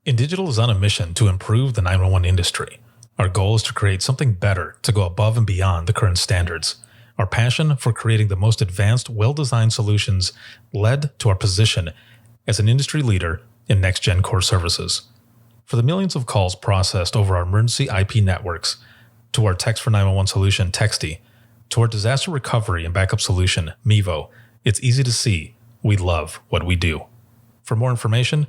InDigital is on a mission to improve the 911 industry. Our goal is to create something better to go above and beyond the current standards. Our passion for creating the most advanced, well-designed solutions led to our position as an industry leader in next-gen core services. For the millions of calls processed over our emergency IP networks, to our Text for 911 solution, Texty, to our disaster recovery and backup solution, Mevo, it's easy to see we love what we do. For more information,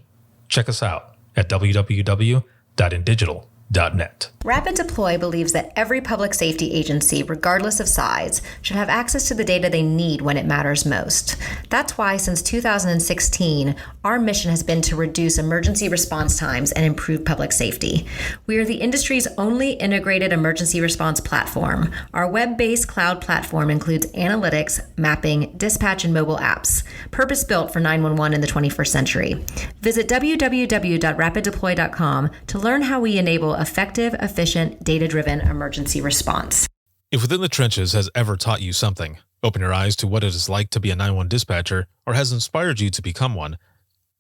check us out at www.indigital.net. Rapid Deploy believes that every public safety agency, regardless of size, should have access to the data they need when it matters most. That's why since 2016, our mission has been to reduce emergency response times and improve public safety. We are the industry's only integrated emergency response platform. Our web-based cloud platform includes analytics, mapping, dispatch, and mobile apps, purpose-built for 911 in the 21st century. Visit www.rapiddeploy.com to learn how we enable effective, efficient, data-driven emergency response. If Within the Trenches has ever taught you something, open your eyes to what it is like to be a 911 dispatcher, or has inspired you to become one,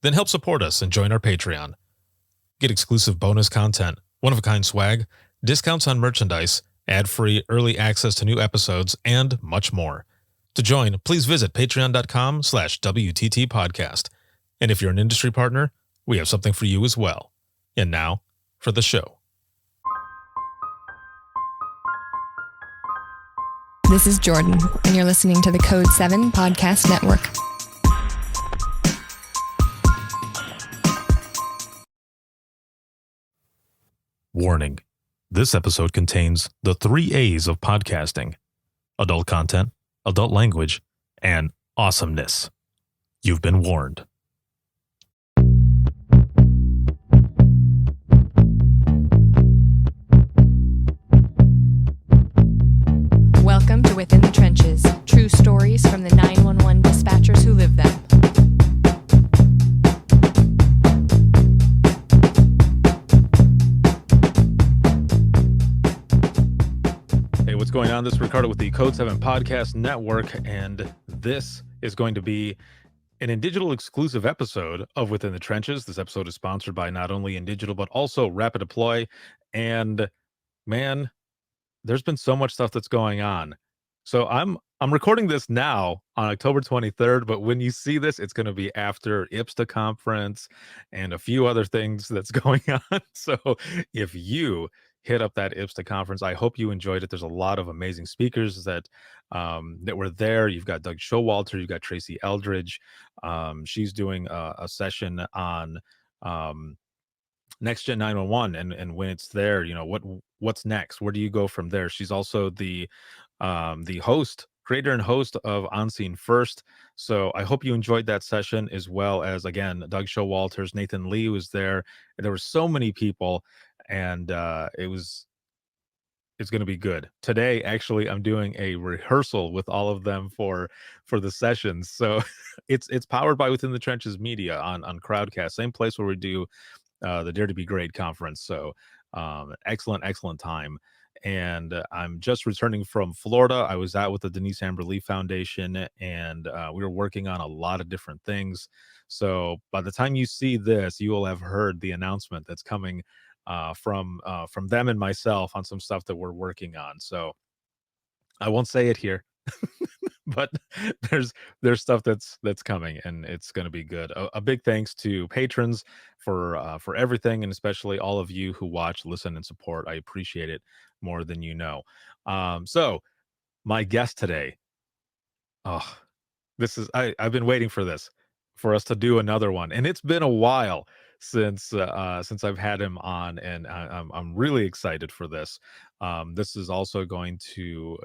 then help support us and join our Patreon. Get exclusive bonus content, one-of-a-kind swag, discounts on merchandise, ad-free early access to new episodes, and much more. To join, please visit patreon.com/WTT podcast. And if you're an industry partner, we have something for you as well. And now, for the show. This is Jordan, and you're listening to the Code 7 Podcast Network. Warning. This episode contains the 3 A's of podcasting: adult content, adult language, and awesomeness. You've been warned. Welcome to Within the Trenches, true stories from the 911 dispatchers who live them. Hey, what's going on? This is Ricardo with the Code 7 Podcast Network, and this is going to be an InDigital exclusive episode of Within the Trenches. This episode is sponsored by not only InDigital, but also Rapid Deploy. And man, there's been so much stuff that's going on. So I'm recording this now on October 23rd, but when you see this, it's going to be after IPSTA conference and a few other things that's going on. So if you hit up that IPSTA conference, I hope you enjoyed it. There's a lot of amazing speakers that were there. You've got Doug Showalter, you've got Tracy Eldridge. She's doing a session on Next Gen 911 and when it's there, you know, what's next? Where do you go from there? She's also the creator and host of On Scene First. So I hope you enjoyed that session, as well as, again, Doug Showalters, Nathan Lee was there. And there were so many people, and it's going to be good. Today, actually, I'm doing a rehearsal with all of them for the sessions. So it's powered by Within the Trenches Media on Crowdcast, same place where we do the Dare to Be Great conference. So excellent time. And I'm just returning from Florida. I was out with the Denise Amber Lee Foundation, and we were working on a lot of different things. So by the time you see this, you will have heard the announcement that's coming from them and myself on some stuff that we're working on. So I won't say it here. But there's stuff that's coming, and it's going to be good. A big thanks to patrons for everything, and especially all of you who watch, listen, and support. I appreciate it more than you know. So my guest today, I've been waiting for this, for us to do another one, and it's been a while since I've had him on, and I'm really excited for this. This is also going to,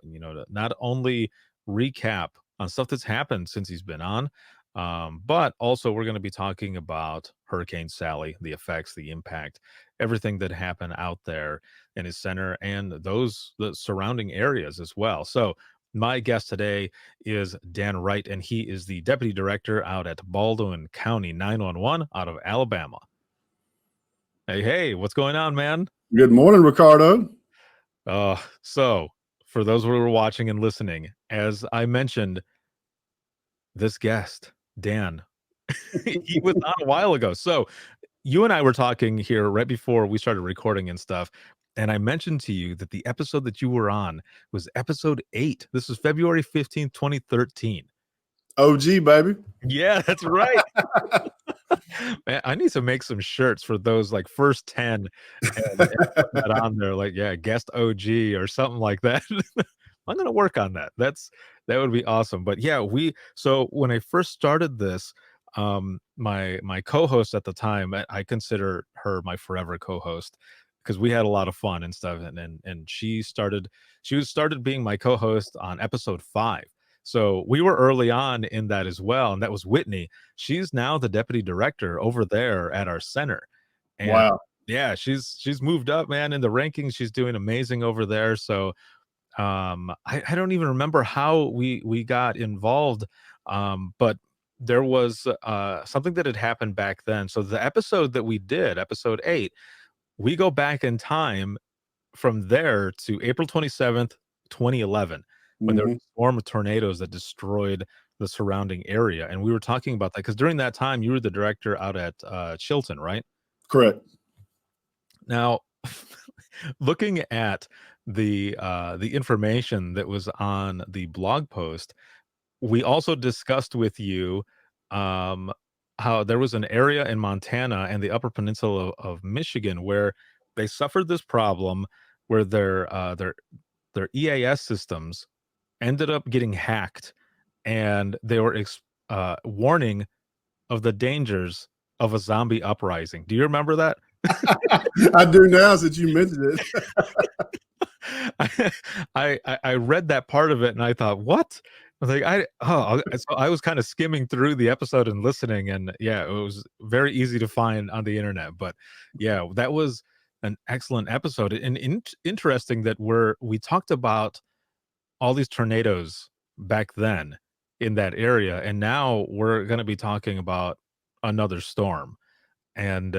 not only recap on stuff that's happened since he's been on, but also we're going to be talking about Hurricane Sally, the effects, the impact, everything that happened out there in his center and the surrounding areas as well. So my guest today is Dan Wright, and he is the deputy director out at Baldwin County 911 out of Alabama. Hey, what's going on, man? Good morning, Ricardo. So for those who are watching and listening, as I mentioned, this guest, Dan, he was on a while ago. So you and I were talking here right before we started recording and stuff, and I mentioned to you that the episode that you were on was episode 8. This was February 15th, 2013. OG, baby. Yeah, that's right. Man, I need to make some shirts for those like first 10 and put that on there, like, yeah, guest OG or something like that. I'm gonna work on that. That would be awesome. But yeah, so when I first started this, my co-host at the time, I consider her my forever co-host because we had a lot of fun and stuff, and she started being my co-host on episode 5. So we were early on in that as well, and that was Whitney. She's now the deputy director over there at our center. And Wow. yeah, she's moved up, man, in the rankings. She's doing amazing over there. So I don't even remember how we got involved. But there was something that had happened back then. So the episode that we did, episode 8, we go back in time from there to April 27th, 2011, when there was Hmm. a storm of tornadoes that destroyed the surrounding area. And we were talking about that because during that time you were the director out at Chilton, right? Correct. Now, looking at the information that was on the blog post, we also discussed with you um, how there was an area in Montana and the Upper Peninsula of Michigan where they suffered this problem where their EAS systems ended up getting hacked, and they were warning of the dangers of a zombie uprising. Do you remember that? I do now since you mentioned it. I read that part of it and I thought, what? I was like, so I was kind of skimming through the episode and listening, and yeah, it was very easy to find on the internet. But yeah, that was an excellent episode, and interesting that we talked about all these tornadoes back then in that area, and now we're going to be talking about another storm, and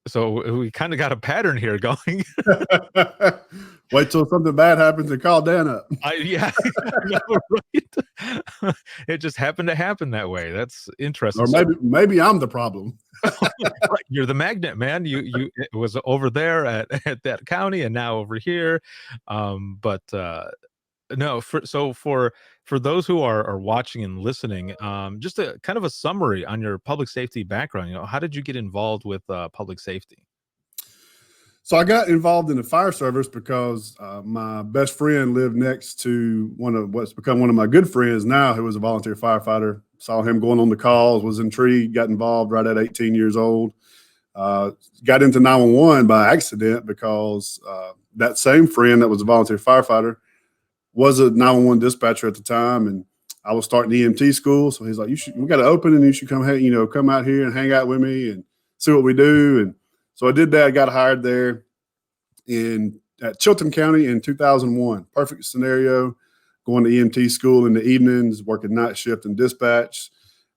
so we kind of got a pattern here going. Wait till something bad happens and call Dan up. Yeah, I know, right? It just happened to happen that way. That's interesting. Or maybe I'm the problem. Right, you're the magnet, man. It was over there at that county, and now over here. But no, for those who are watching and listening, just a kind of a summary on your public safety background. How did you get involved with public safety? So I got involved in the fire service because my best friend lived next to one of what's become one of my good friends now, who was a volunteer firefighter. Saw him going on the calls, was intrigued, got involved right at 18 years old. Got into 911 by accident because that same friend that was a volunteer firefighter was a 911 dispatcher at the time, and I was starting EMT school. So he's like, we got to open, and you should come out here and hang out with me and see what we do. And so I did that. I got hired there at Chilton County in 2001. Perfect scenario, going to EMT school in the evenings, working night shift and dispatch.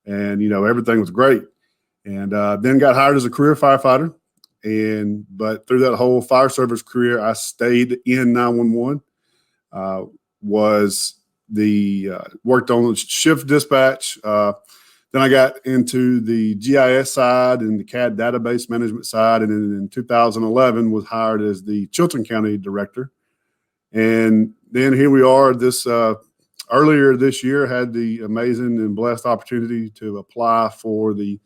And, everything was great. And then got hired as a career firefighter. But through that whole fire service career, I stayed in 911, worked on shift dispatch. Then I got into the GIS side and the CAD database management side. And then in 2011 was hired as the Chilton County director. And then here we are earlier this year, had the amazing and blessed opportunity to apply for the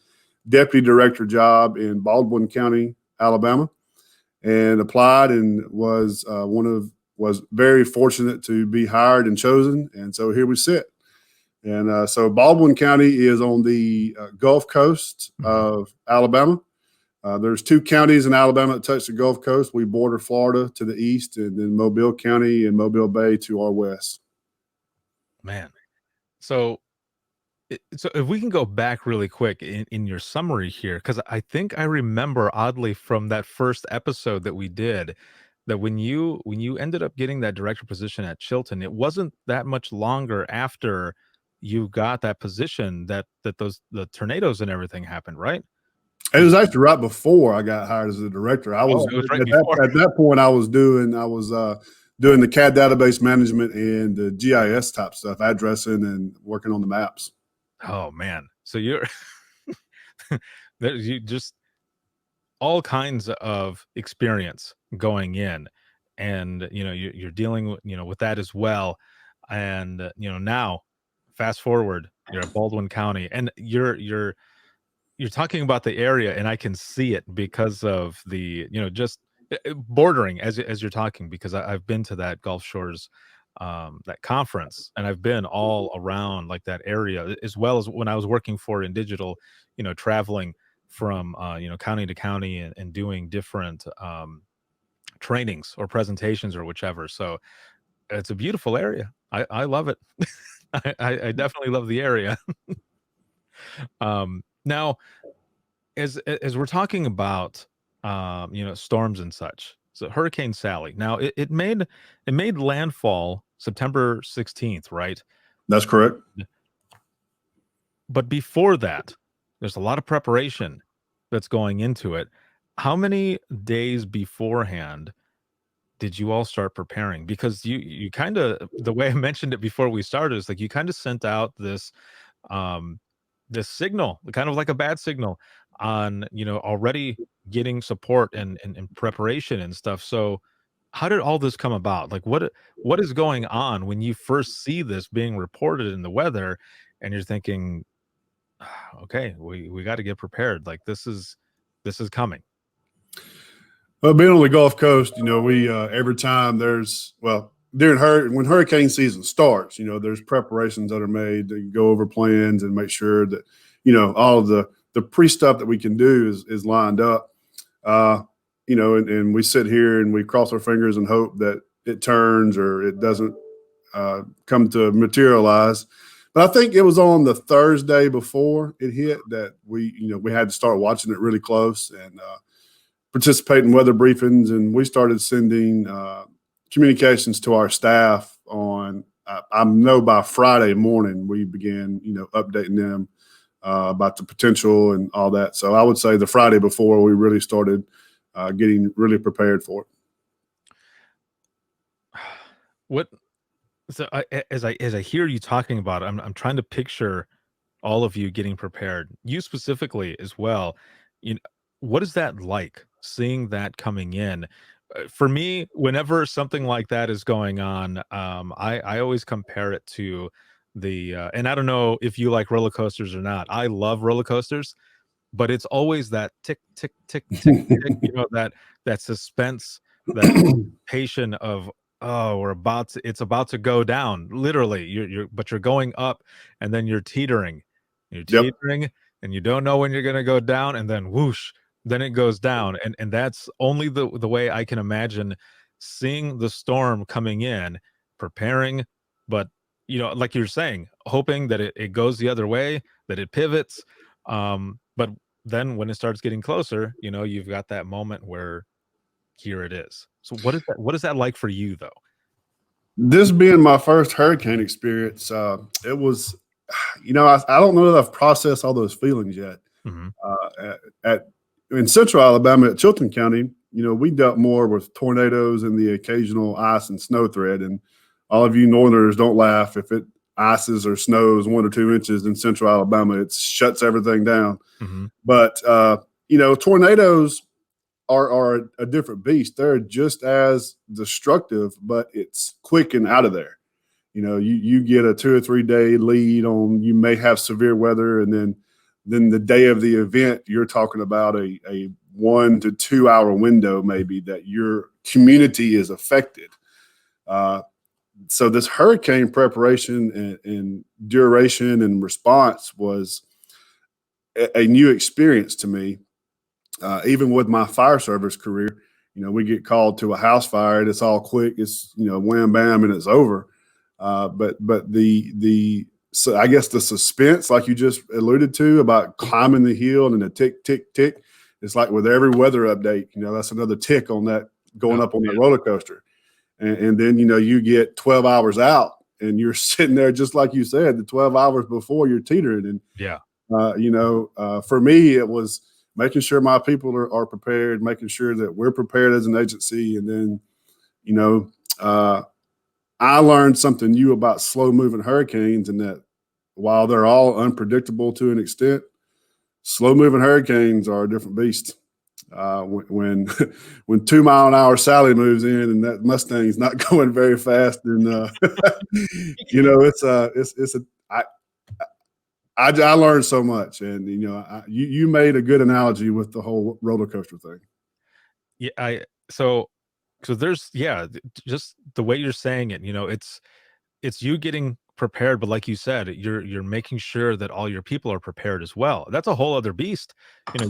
deputy director job in Baldwin County, Alabama, and applied and was very fortunate to be hired and chosen. And so here we sit. And so Baldwin County is on the Gulf Coast of Alabama. There's 2 counties in Alabama that touch the Gulf Coast. We border Florida to the east, and then Mobile County and Mobile Bay to our west. Man, so if we can go back really quick in your summary here, because I think I remember oddly from that first episode that we did that when you ended up getting that director position at Chilton, it wasn't that much longer after you got that position that the tornadoes and everything happened, right? It was actually right before I got hired as a director. It was right before. At that point I was doing the CAD database management and the GIS type stuff, addressing and working on the maps. Oh man. So you're you just all kinds of experience going in, and you're dealing with with that as well. And now fast forward, you're at Baldwin County, and you're talking about the area, and I can see it because of the just bordering as you're talking, because I've been to that Gulf Shores that conference, and I've been all around like that area, as well as when I was working for in digital, traveling from county to county, and doing different trainings or presentations or whichever. So it's a beautiful area. I love it. I definitely love the area. Now, as we're talking about storms and such, so Hurricane Sally, now it made landfall September 16th, right? That's correct. But before that, there's a lot of preparation that's going into it. How many days beforehand did you all start preparing? Because you kind of, the way I mentioned it before we started, is like you kind of sent out um this signal, kind of like a bad signal, on already getting support and preparation and stuff. So how did all this come about? Like what is going on when you first see this being reported in the weather, and you're thinking, okay, we got to get prepared, like this is coming. Well, being on the Gulf Coast, we every time when hurricane season starts, there's preparations that are made to go over plans and make sure that all of the pre stuff that we can do is lined up. And we sit here and we cross our fingers and hope that it turns or it doesn't come to materialize. But I think it was on the Thursday before it hit that we had to start watching it really close and participate in weather briefings, and we started sending communications to our staff on. I know by Friday morning we began, updating them about the potential and all that. So I would say the Friday before we really started getting really prepared for it. What So as I hear you talking about it, I'm trying to picture all of you getting prepared. You specifically as well. You know, what is that like, seeing that coming in? For me, whenever something like that is going on, I always compare it to and I don't know if you like roller coasters or not. I love roller coasters, but it's always that tick tick tick tick tick. That suspense, that anticipation of, oh, it's about to go down. Literally, but you're going up, and then you're Yep. teetering, and you don't know when you're gonna go down, and then whoosh, then it goes down. And that's only the way I can imagine seeing the storm coming in, preparing, but like you're saying, hoping that it goes the other way, that it pivots. But then when it starts getting closer, you've got that moment where here it is. So what is that like for you, though? This being my first hurricane experience, it was, I don't know that I've processed all those feelings yet. Mhm. In central Alabama at Chilton County, we dealt more with tornadoes and the occasional ice and snow threat. And all of you northerners, don't laugh if it ices or snows 1 or 2 inches in central Alabama. It shuts everything down. Mhm. But tornadoes are a different beast. They're just as destructive, but it's quick and out of there. You get a 2 or 3 day lead on, you may have severe weather, and then the day of the event, you're talking about a 1 to 2 hour window maybe that your community is affected. So this hurricane preparation and duration and response was a new experience to me. Even with my fire service career, we get called to a house fire and it's all quick. It's, wham, bam, and it's over. But so I guess the suspense, like you just alluded to, about climbing the hill and the tick, tick, tick, it's like with every weather update, that's another tick on that going up on the roller coaster. And then, you get 12 hours out and you're sitting there, just like you said, the 12 hours before you're teetering. And, Yeah. For me, it was making sure my people are prepared, making sure that we're prepared as an agency. And then, I learned something new about slow moving hurricanes, and that while they're all unpredictable to an extent, slow moving hurricanes are a different beast. When when 2-mile-an-hour Sally moves in and that Mustang's not going very fast, and I learned so much, and you made a good analogy with the whole roller coaster thing. Yeah, so there's just the way you're saying it, it's you getting prepared, but like you said, you're making sure that all your people are prepared as well. That's a whole other beast.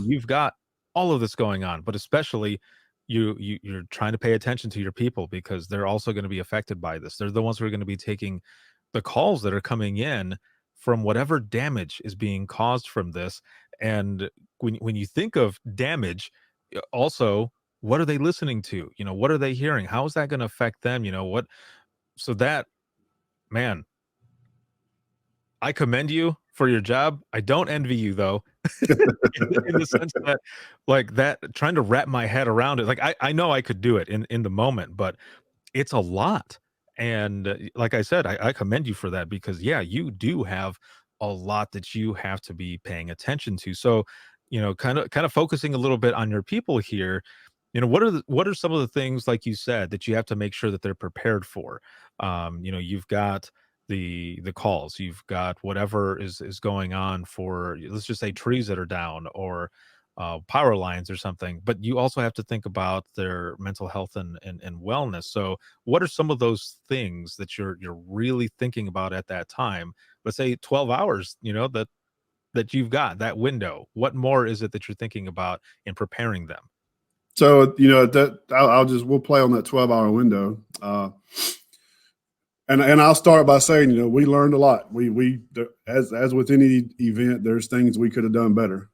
You've got all of this going on, but especially you're trying to pay attention to your people because they're also going to be affected by this. They're the ones who are going to be taking the calls that are coming in from whatever damage is being caused from this. And when you think of damage, also, what are they listening to? What are they hearing? How is that going to affect them? What so that man, I commend you for your job. I don't envy you though, in the sense that, like, that trying to wrap my head around it. Like, I know I could do it in the moment, but it's a lot. And like I said, I commend you for that because yeah, you do have a lot that you have to be paying attention to. So, kind of focusing a little bit on your people here. What are some of the things, like you said, that you have to make sure that they're prepared for? You've got the calls, you've got whatever is going on for, let's just say, trees that are down, or power lines or something, but you also have to think about their mental health and wellness. So what are some of those things that you're really thinking about at that time? Let's say 12 hours, that you've got that window. What more is it that you're thinking about in preparing them? So we'll play on that 12-hour window. And I'll start by saying, we learned a lot. We as with any event, there's things we could have done better.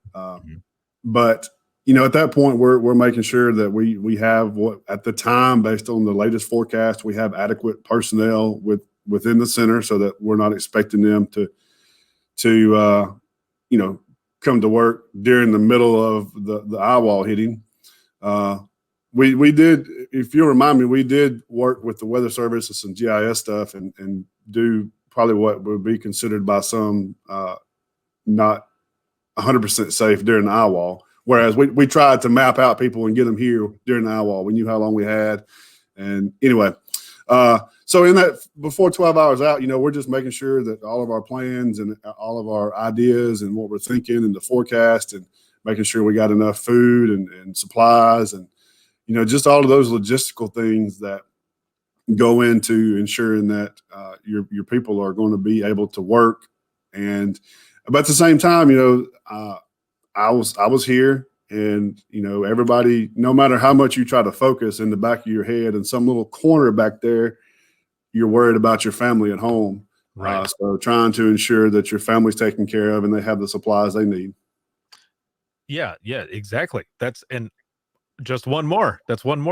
But at that point, we're making sure that we have what at the time, based on the latest forecast, we have adequate personnel within the center, so that we're not expecting them to come to work during the middle of the eye wall hitting. We did, if you remind me, we did work with the Weather Service and some GIS stuff and do probably what would be considered by some not 100% safe during the eye wall. Whereas we tried to map out people and get them here during the eye wall. We knew how long we had. And anyway, so in that, before 12 hours out, we're just making sure that all of our plans and all of our ideas and what we're thinking and the forecast, and making sure we got enough food and supplies, and just all of those logistical things that go into ensuring that your people are going to be able to work. But at the same time, I was here, and everybody, no matter how much you try to focus in the back of your head, in some little corner back there, you're worried about your family at home. Right. So trying to ensure that your family's taken care of and they have the supplies they need. Yeah, exactly. That's one more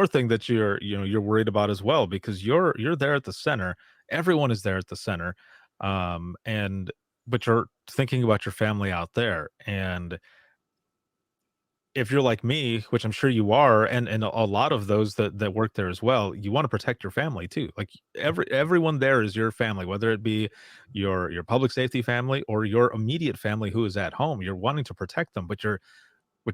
thing that you're worried about as well, because you're there at the center. Everyone is there at the center. But you're thinking about your family out there. And if you're like me, which I'm sure you are, and a lot of those that work there as well, you want to protect your family too. Like, everyone there is your family, whether it be your public safety family or your immediate family who is at home. You're wanting to protect them, but you're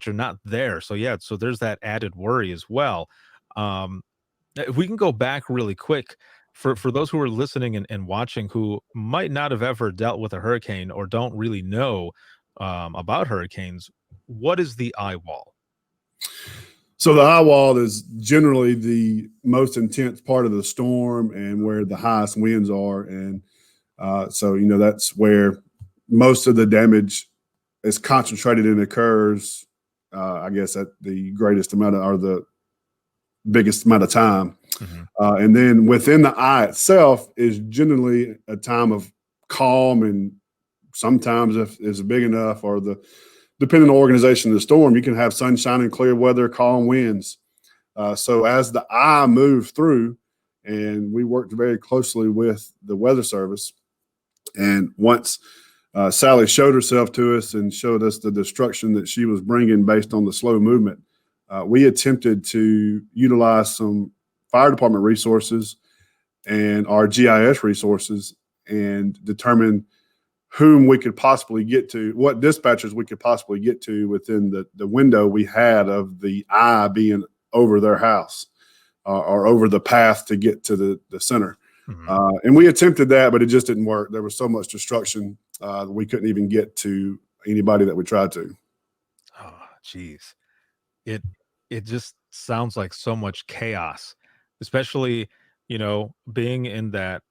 not there. So yeah, so there's that added worry as well. If we can go back really quick for those who are listening and watching, who might not have ever dealt with a hurricane or don't really know about hurricanes, what is the eye wall? So the eye wall is generally the most intense part of the storm and where the highest winds are. And so that's where most of the damage is concentrated and occurs, I guess, at the greatest amount or the biggest amount of time. And then within the eye itself is generally a time of calm, and sometimes, if it's big enough, or depending on the organization of the storm, you can have sunshine and clear weather, calm winds. So as the eye moved through, and we worked very closely with the Weather Service, and once Sally showed herself to us and showed us the destruction that she was bringing based on the slow movement, we attempted to utilize some fire department resources and our GIS resources and determine whom we could possibly get to, what dispatchers we could possibly get to within the window we had of the eye being over their house or over the path to get to the center. And we attempted that, but it just didn't work. There was so much destruction we couldn't even get to anybody that we tried to. Oh, geez. It it just sounds like so much chaos, especially, being in that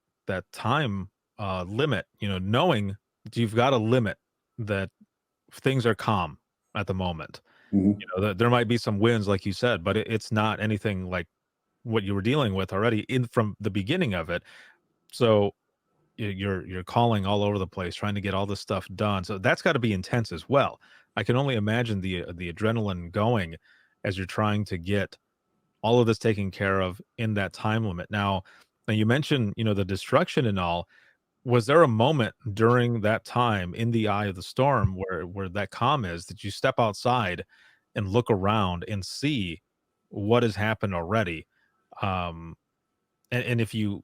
time limit, knowing that you've got a limit that things are calm at the moment. Mhm. There might be some winds, like you said, but it's not anything like what you were dealing with already in from the beginning of it. So you're calling all over the place trying to get all this stuff done. So that's got to be intense as well. I can only imagine the adrenaline going as you're trying to get all of this taken care of in that time limit. Now you mentioned, the destruction and all. Was there a moment during that time in the eye of the storm where that calm is that you step outside and look around and see what has happened already? Um, and if you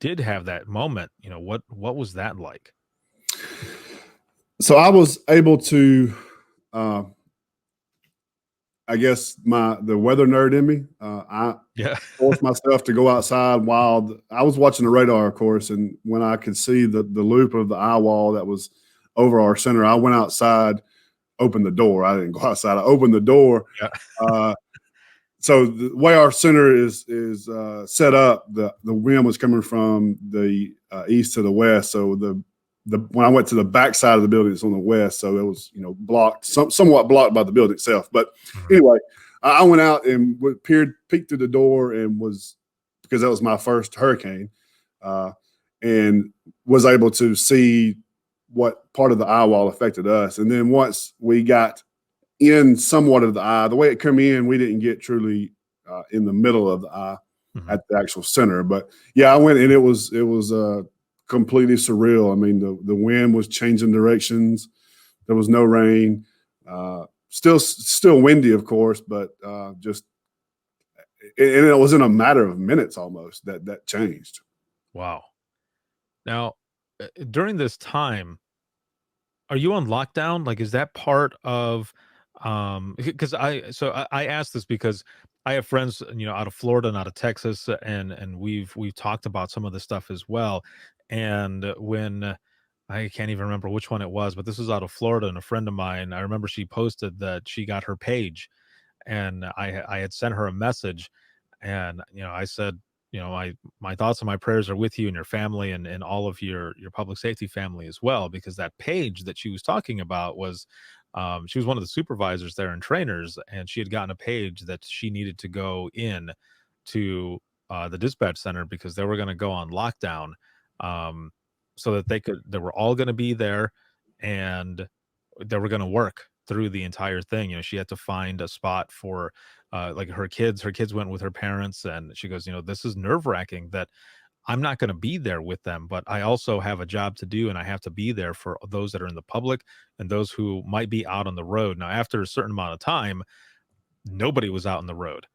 did have that moment, what was that like? So I was able to, uh, I guess the weather nerd in me, I Yeah. forced myself to go outside while I was watching the radar, of course. And when I could see the loop of the eye wall that was over our center, I went outside, opened the door. I didn't go outside. I opened the door. Yeah. Uh, so the way our center is set up, the wind was coming from the east to the west. So when I went to the back side of the building, it's on the west, so it was blocked, somewhat blocked by the building itself. But anyway, I went out and peeked through the door and because that was my first hurricane, and was able to see what part of the eye wall affected us. And then once we got in somewhat of the eye, the way it came in, we didn't get truly in the middle of the eye at the actual center. But yeah, I went and it was completely surreal. I mean, the wind was changing directions. There was no rain. Still windy, of course, but and it was in a matter of minutes almost that changed. Wow. Now, during this time, are you on lockdown? Like, is that part of because I asked this because I have friends, out of Florida and out of Texas, and we've talked about some of this stuff as well. And when I can't even remember which one it was, but this was out of Florida, and a friend of mine, I remember she posted that she got her page, and I had sent her a message, and I said, my thoughts and my prayers are with you and your family and all of your public safety family as well, because that page that she was talking about was she was one of the supervisors there and trainers, and she had gotten a page that she needed to go in to the dispatch center because they were going to go on lockdown, um, so that they were all going to be there, and they were going to work through the entire thing. She had to find a spot for like her kids. Her kids went with her parents, and she goes, this is nerve wracking that I'm not going to be there with them, but I also have a job to do, and I have to be there for those that are in the public and those who might be out on the road. Now, after a certain amount of time, nobody was out on the road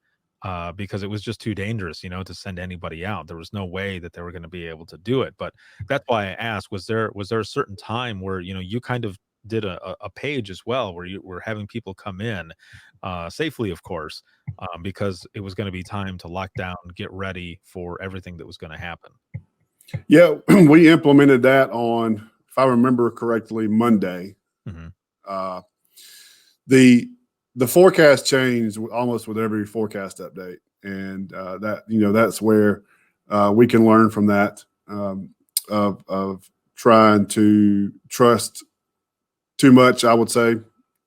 because it was just too dangerous, to send anybody out. There was no way that they were going to be able to do it. But that's why I asked: was there a certain time where you kind of did a page as well, where you were having people come in safely, of course, because it was going to be time to lock down, get ready for everything that was going to happen? Yeah, we implemented that on, if I remember correctly, Monday. hmm Uh, the forecast changed almost with every forecast update, and that's where we can learn from that, of trying to trust too much, I would say,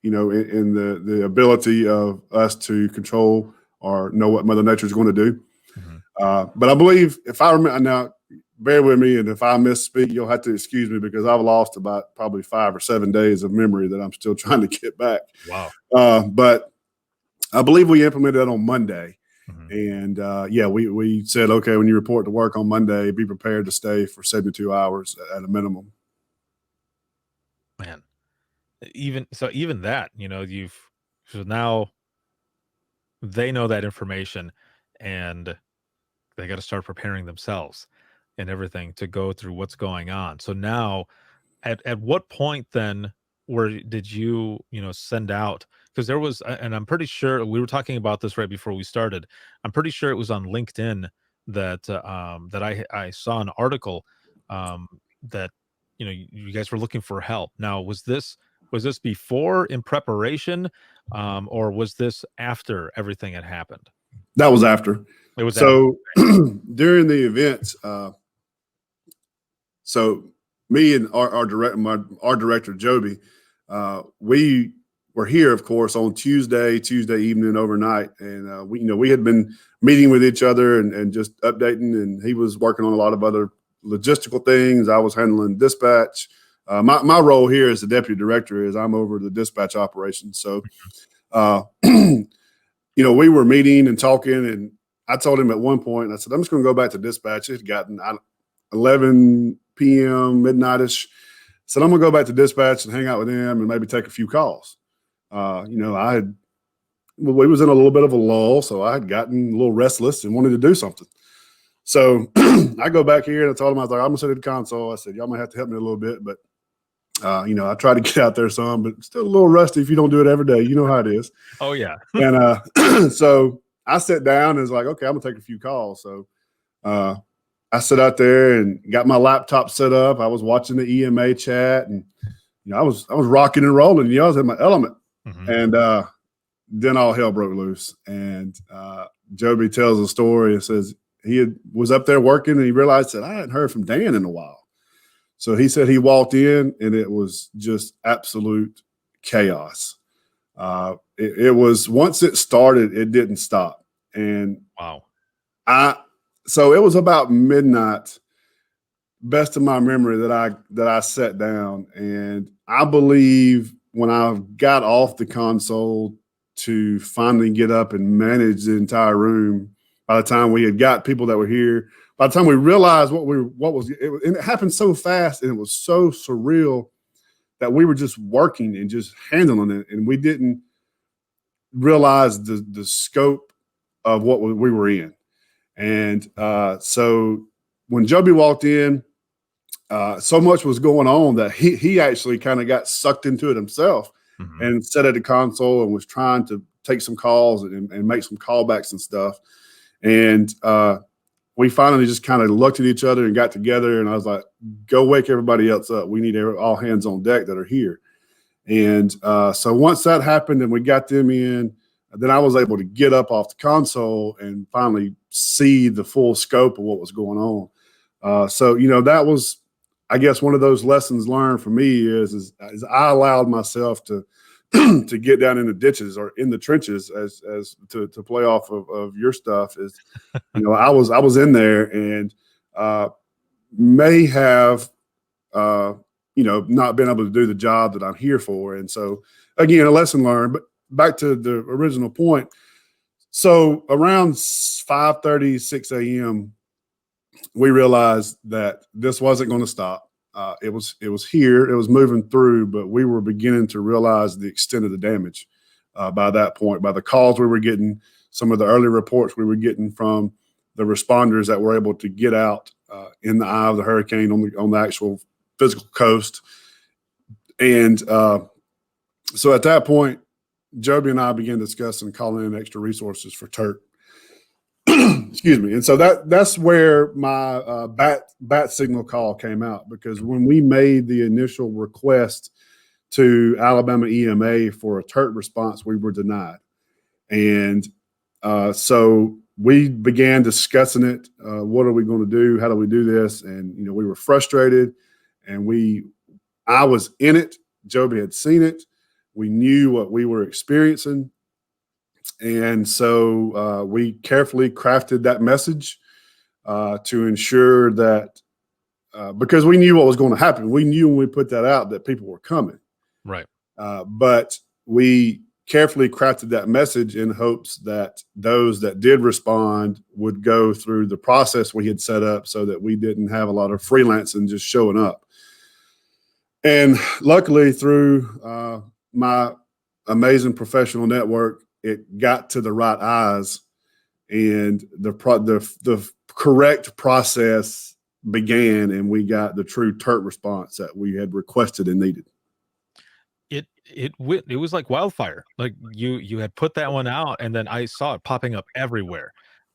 in the ability of us to control or know what Mother Nature is going to do. hmm But I believe, if I remember now, bear with me, and if I misspeak, you'll have to excuse me because I've lost about probably 5 or 7 days of memory that I'm still trying to get back. Wow. But I believe we implemented that on Monday. hmm And we said, okay, when you report to work on Monday, be prepared to stay for 72 hours at a minimum. Man, even that, so now they know that information, and they got to start preparing themselves and everything to go through what's going on. So now at what point then did you send out, because there was and I'm pretty sure we were talking about this right before we started. I'm pretty sure it was on LinkedIn that I saw an article that you guys were looking for help. Now, was this before, in preparation, or was this after everything had happened? That was after. It was after. So during the event, so me and our director Joby, we were here, of course, on Tuesday evening overnight, and we had been meeting with each other and just updating, and he was working on a lot of other logistical things. I was handling dispatch. My role here as the deputy director is I'm over the dispatch operations. So, we were meeting and talking, and I told him at one point, I said, I'm just going to go back to dispatch. It had gotten 11 p.m., midnight-ish. Said, I'm going to go back to dispatch and hang out with them and maybe take a few calls. We was in a little bit of a lull, so I had gotten a little restless and wanted to do something. So I go back here and I told him, I was like, I'm going to sit at the console. I said, y'all might have to help me a little bit, but I try to get out there some, but still a little rusty if you don't do it every day. You know how it is. Oh, yeah. And so I sat down and was like, okay, I'm going to take a few calls. So I sat out there and got my laptop set up. I was watching the EMA chat, and I was rocking and rolling. I was in my element. Mm-hmm. And then all hell broke loose. And Joby tells a story and says he was up there working, and he realized that I hadn't heard from Dan in a while. So he said he walked in, and it was just absolute chaos. It was, once it started, it didn't stop. And wow. So it was about midnight, best of my memory, that I sat down, and I believe when I got off the console to finally get up and manage the entire room, by the time we had got people that were here, by the time we realized and it happened so fast and it was so surreal that we were just working and just handling it, and we didn't realize the scope of what we were in. And so when Joby walked in, so much was going on that he actually kind of got sucked into it himself. Mm-hmm. And sat at the console and was trying to take some calls and make some callbacks and stuff. And we finally just kind of looked at each other and got together, and I was like, go wake everybody else up. We need all hands on deck that are here. And so once that happened and we got them in, then I was able to get up off the console and finally see the full scope of what was going on. So that was, I guess, one of those lessons learned for me is I allowed myself to to get down in the ditches or in the trenches, as to play off of your stuff. Is I was in there and may have not been able to do the job that I'm here for. And so again, a lesson learned. But back to the original point. So around 5:30, 6 a.m., we realized that this wasn't going to stop. It was here. It was moving through, but we were beginning to realize the extent of the damage by that point, by the calls we were getting, some of the early reports we were getting from the responders that were able to get out in the eye of the hurricane on the actual physical coast. And so at that point, Joby and I began discussing calling in extra resources for TERT. Excuse me. And so that's where my bat signal call came out, because when we made the initial request to Alabama EMA for a TERT response, we were denied. And so we began discussing it. What are we going to do? How do we do this? And, we were frustrated, and I was in it. Joby had seen it. We knew what we were experiencing. And so we carefully crafted that message to ensure that because we knew what was going to happen. We knew when we put that out that people were coming. Right. But we carefully crafted that message in hopes that those that did respond would go through the process we had set up so that we didn't have a lot of freelancing just showing up. And luckily, through my amazing professional network, it got to the right eyes, and the correct process began and we got the true TERT response that we had requested and needed. It was like wildfire. Like you had put that one out, and then I saw it popping up everywhere,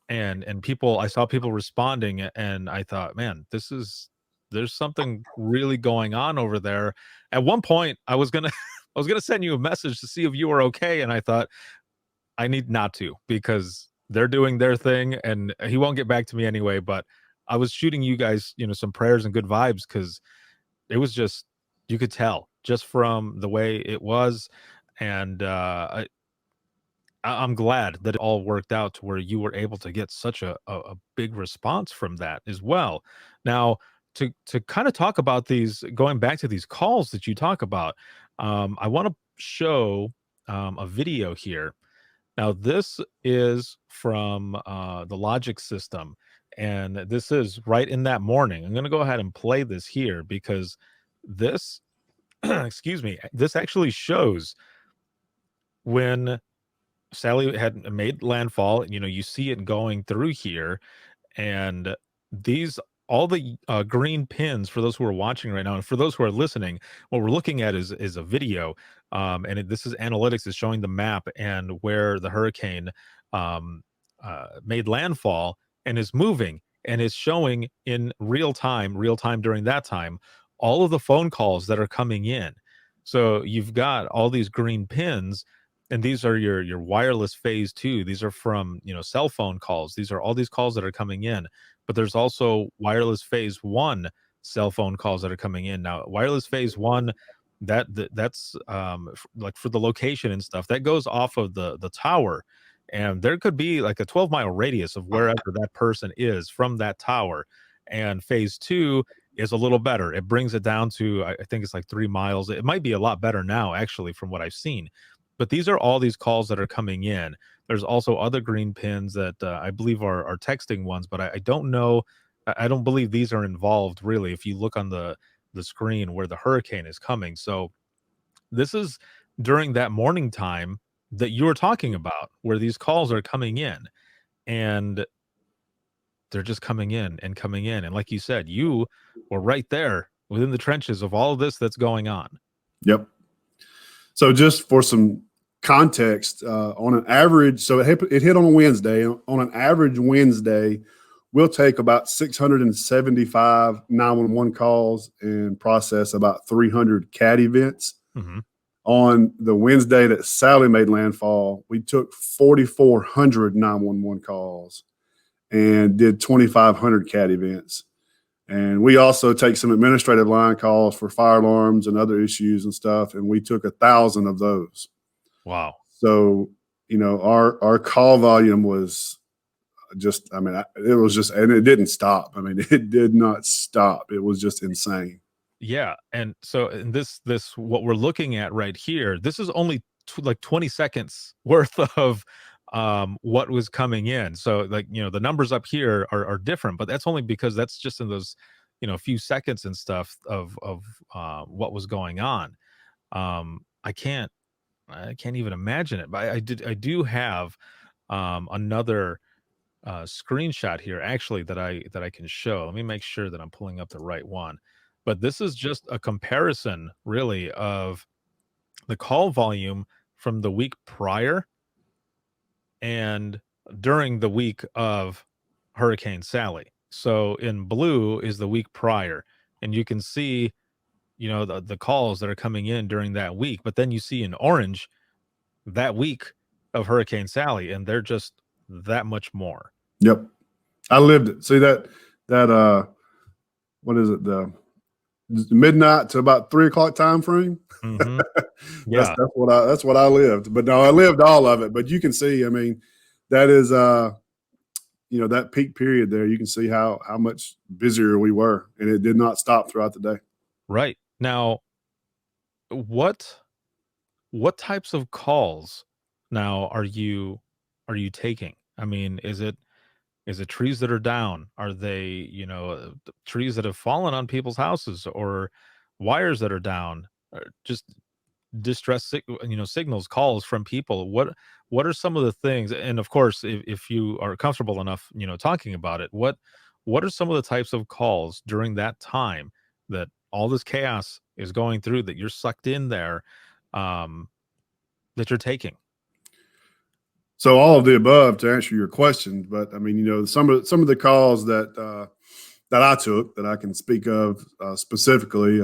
and I saw people responding, and I thought, man, there's something really going on over there. At one point, I was gonna I was gonna send you a message to see if you were okay, and I thought I need not to, because they're doing their thing, and he won't get back to me anyway. But I was shooting you guys, some prayers and good vibes, because it was just, you could tell just from the way it was. And I'm glad that it all worked out to where you were able to get such a big response from that as well. Now, to kind of talk about these, going back to these calls that you talk about, I want to show a video here. Now, this is from the Logic system, and this is right in that morning. I'm going to go ahead and play this here, because this, excuse me, this actually shows when Sally had made landfall. You see it going through here, and these, all the green pins, for those who are watching right now, and for those who are listening, what we're looking at is a video, and this is analytics, is showing the map and where the hurricane made landfall and is moving, and is showing in real time during that time, all of the phone calls that are coming in. So you've got all these green pins, and these are your wireless phase 2. These are from, cell phone calls. These are all these calls that are coming in. But there's also wireless phase 1 cell phone calls that are coming in. Now, wireless phase 1, that's like for the location and stuff, that goes off of the tower, and there could be like a 12-mile radius of wherever that person is from that tower. And phase 2 is a little better. It brings it down to, I think it's like 3 miles. It might be a lot better now, actually, from what I've seen. But these are all these calls that are coming in. There's also other green pins that I believe are texting ones, but I don't know. I don't believe these are involved, really, if you look on the screen where the hurricane is coming. So this is during that morning time that you were talking about, where these calls are coming in, and they're just coming in and coming in. And like you said, you were right there within the trenches of all of this that's going on. Yep. So just for some context, on an average, so it hit on a Wednesday. On an average Wednesday, we'll take about 675 911 calls and process about 300 CAT events. Mm-hmm. On the Wednesday that Sally made landfall, we took 4,400 911 calls and did 2,500 CAT events. And we also take some administrative line calls for fire alarms and other issues and stuff, and we took 1,000 of those. Wow. So, our call volume was just, it was just, and it didn't stop. It did not stop. It was just insane. Yeah. And so in this what we're looking at right here, this is only like 20 seconds worth of what was coming in. So the numbers up here are different, but that's only because that's just in those few seconds and stuff of what was going on. I can't even imagine it, but I do have another screenshot here, actually, that I can show. Let me make sure that I'm pulling up the right one. But this is just a comparison, really, of the call volume from the week prior and during the week of Hurricane Sally. So in blue is the week prior, and you can see, the calls that are coming in during that week. But then you see in orange that week of Hurricane Sally, and they're just that much more. Yep. I lived it. See that what is it? The midnight to about 3 o'clock time frame. Mm-hmm. Yeah. that's what I lived. But no, I lived all of it. But you can see, that is that peak period there. You can see how much busier we were, and it did not stop throughout the day. Right. Now, what types of calls now are you taking? Is it trees that are down? Are they, trees that have fallen on people's houses, or wires that are down, or just distress, signals, calls from people? What are some of the things? And of course, if you are comfortable enough, talking about it, what what are some of the types of calls during that time that all this chaos is going through, that you're sucked in there, um, that you're taking? So all of the above to answer your question, but I mean, some of the calls that I took that I can speak of specifically,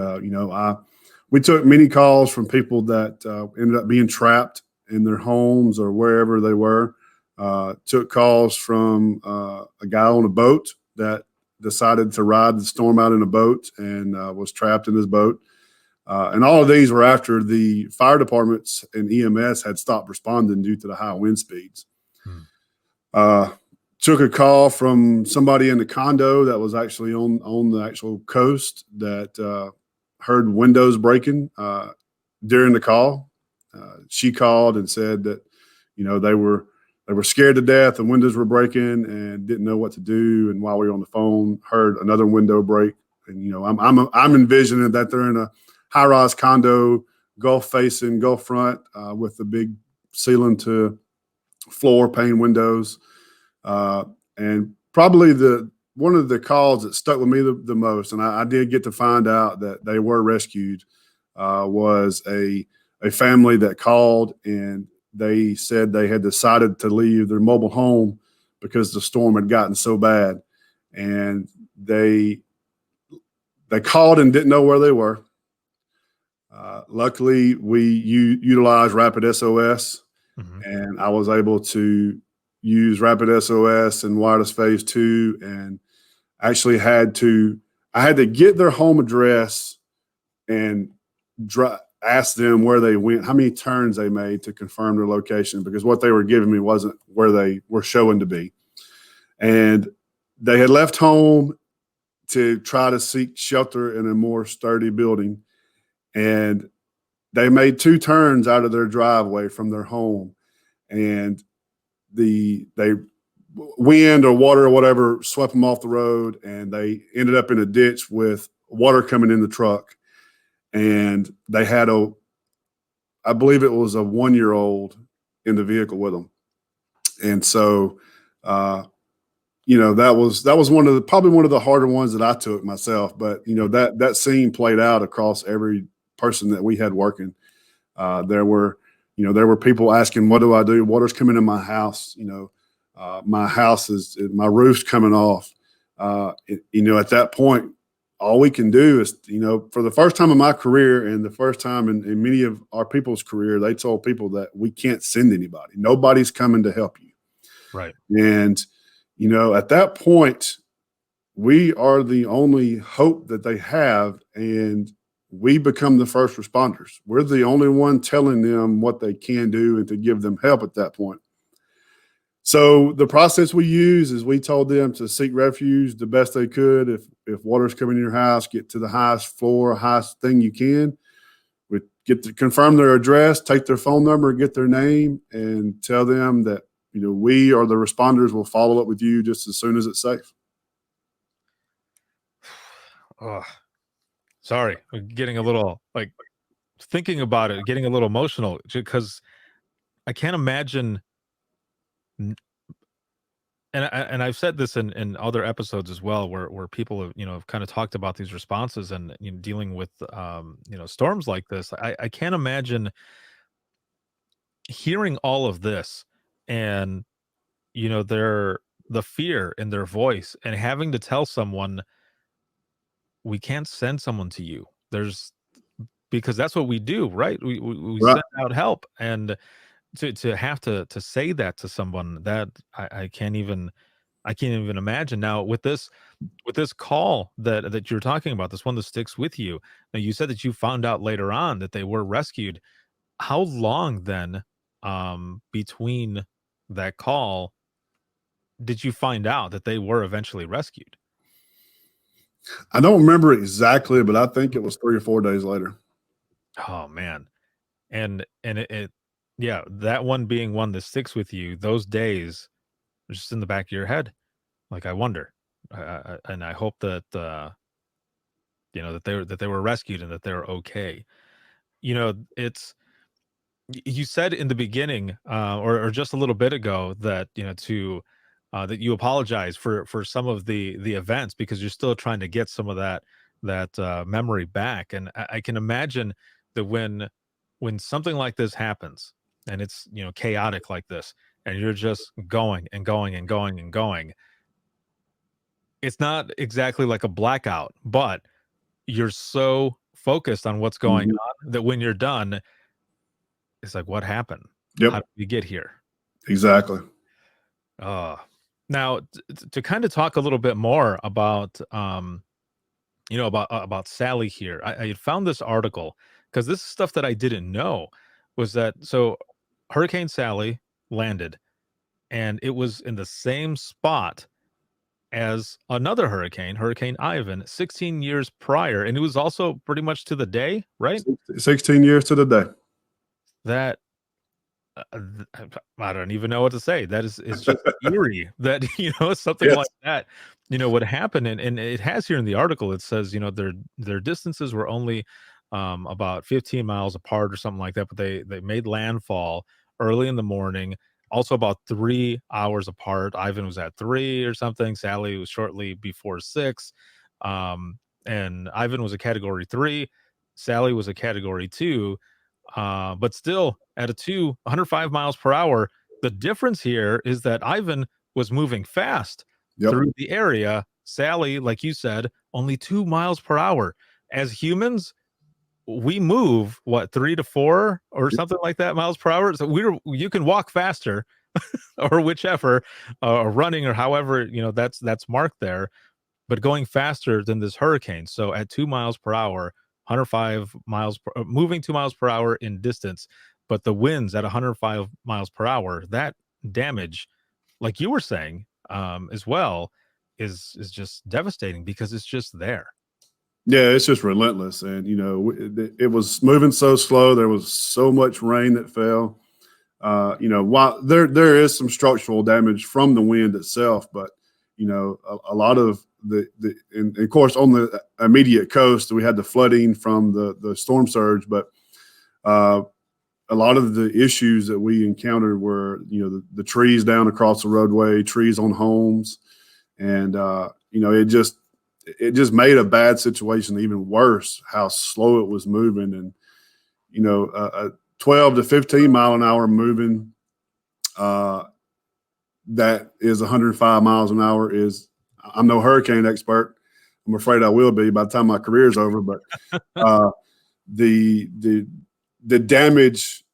we took many calls from people that ended up being trapped in their homes or wherever they were. Took calls from a guy on a boat that decided to ride the storm out in a boat and was trapped in his boat. And all of these were after the fire departments and EMS had stopped responding due to the high wind speeds. Took a call from somebody in the condo that was actually on the actual coast that heard windows breaking during the call. She called and said that, they were scared to death and windows were breaking and didn't know what to do. And while we were on the phone, heard another window break. And, I'm envisioning that they're in a high-rise condo, Gulf front, with the big ceiling to floor pane windows. And probably one of the calls that stuck with me the most, and I did get to find out that they were rescued, was a family that called, and they said they had decided to leave their mobile home because the storm had gotten so bad. And they called and didn't know where they were. Luckily, we utilized Rapid SOS, and I was able to use Rapid SOS and Wireless Phase 2, and actually had to get their home address and ask them where they went, how many turns they made to confirm their location, because what they were giving me wasn't where they were showing to be. And they had left home to try to seek shelter in a more sturdy building. And they made 2 turns out of their driveway from their home, and they wind or water or whatever swept them off the road, and they ended up in a ditch with water coming in the truck. And they had I believe it was a 1-year-old in the vehicle with them. And so, that was probably one of the harder ones that I took myself. But, that scene played out across every person that we had working. There were people asking, what do I do? Water's coming in my house. My house my roof's coming off. At that point, all we can do is, for the first time in my career and the first time in many of our people's career, they told people that we can't send anybody. Nobody's coming to help you. Right. And, at that point, we are the only hope that they have, and we become the first responders. We're the only one telling them what they can do and to give them help at that point. So the process we use is we told them to seek refuge the best they could. If water's coming in your house, get to the highest floor, highest thing you can. We get to confirm their address, take their phone number, get their name, and tell them that, we or the responders will follow up with you just as soon as it's safe. Oh, sorry. I'm getting a little, thinking about it, getting a little emotional, because I can't imagine. And I've said this in other episodes as well, where people have kind of talked about these responses and dealing with storms like this. I can't imagine hearing all of this, and the fear in their voice, and having to tell someone, we can't send someone to you. Because that's what we do, right? We Right. send out help, and to have to say that to someone, that I can't even imagine. Now with this call that you're talking about, this one that sticks with you. Now, you said that you found out later on that they were rescued. How long then, between that call, did you find out that they were eventually rescued? I don't remember exactly, but I think it was 3 or 4 days later. Oh man. And yeah, that one being one that sticks with you, those days are just in the back of your head. I wonder, and I hope that that they were rescued and that they're okay. It's you said in the beginning, or just a little bit ago, that to that you apologize for some of the events because you're still trying to get some of that memory back. And I can imagine that when something like this happens and it's chaotic like this, and you're just going and going and going and going, it's not exactly like a blackout, but you're so focused on what's going Mhm. on that when you're done, it's like, what happened? How Yep, did we get here? exactly. Uh, Now, to kind of talk a little bit more about, about Sally here, I had found this article because this is stuff that I didn't know was that so Hurricane Sally landed and it was in the same spot as another hurricane, Hurricane Ivan, 16 years prior, and it was also pretty much to the day, right? 16 years to the day. That I don't even know what to say. That is just eerie that something Yes. like that would happen, and it has here in the article. It says their distances were only about 15 miles apart or something like that, but they made landfall early in the morning. Also about 3 hours apart. Ivan was at 3 or something. Sally was shortly before 6, and Ivan was a Category 3. Sally was a Category 2, but still at a 105 miles per hour. The difference here is that Ivan was moving fast Yep. through the area. Sally, like you said, only 2 miles per hour. As humans, we move what 3 to 4 or something like that miles per hour. So you can walk faster or whichever, or running or however that's marked there, but going faster than this hurricane. So at 2 miles per hour, 105 miles moving 2 miles per hour in distance, but the winds at 105 miles per hour, that damage, like you were saying, as well, is just devastating because it's just there. Yeah, it's just relentless, and it was moving so slow. There was so much rain that fell. While there is some structural damage from the wind itself, but a lot of and of course on the immediate coast we had the flooding from the storm surge, but a lot of the issues that we encountered were the trees down across the roadway, trees on homes, and it just made a bad situation even worse. How slow it was moving, and a 12 to 15 mile an hour moving that is 105 miles an hour is. I'm no hurricane expert. I'm afraid I will be by the time my career is over, but the the damage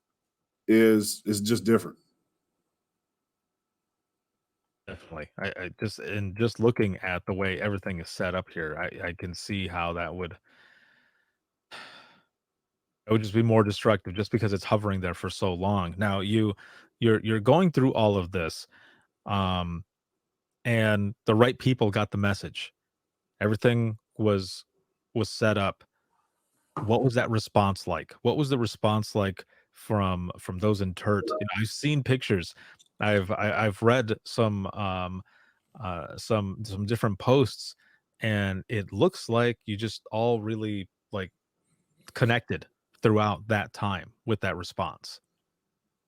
is just different. Definitely. I just looking at the way everything is set up here, I can see how it would just be more destructive just because it's hovering there for so long. Now you're going through all of this, um, and the right people got the message. Everything was set up. What was that response like? What was the response like from those in TERT? I've seen pictures. I've read some different posts, and it looks like you just all really like connected throughout that time with that response.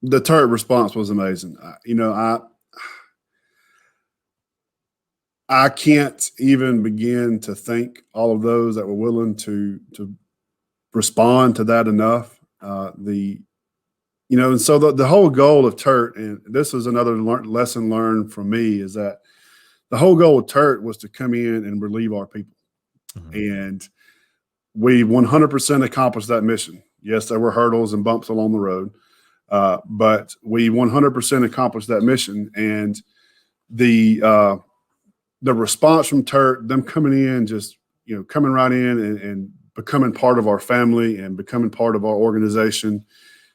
The TERT response was amazing. I can't even begin to thank all of those that were willing to respond to that enough. And so the whole goal of TERT, and this is another lesson learned from me, is that the whole goal of TERT was to come in and relieve our people, Mhm. and we 100% accomplished that mission. Yes, there were hurdles and bumps along the road, but we 100% accomplished that mission, and the response from TERT, them coming in, just coming right in and becoming part of our family and becoming part of our organization,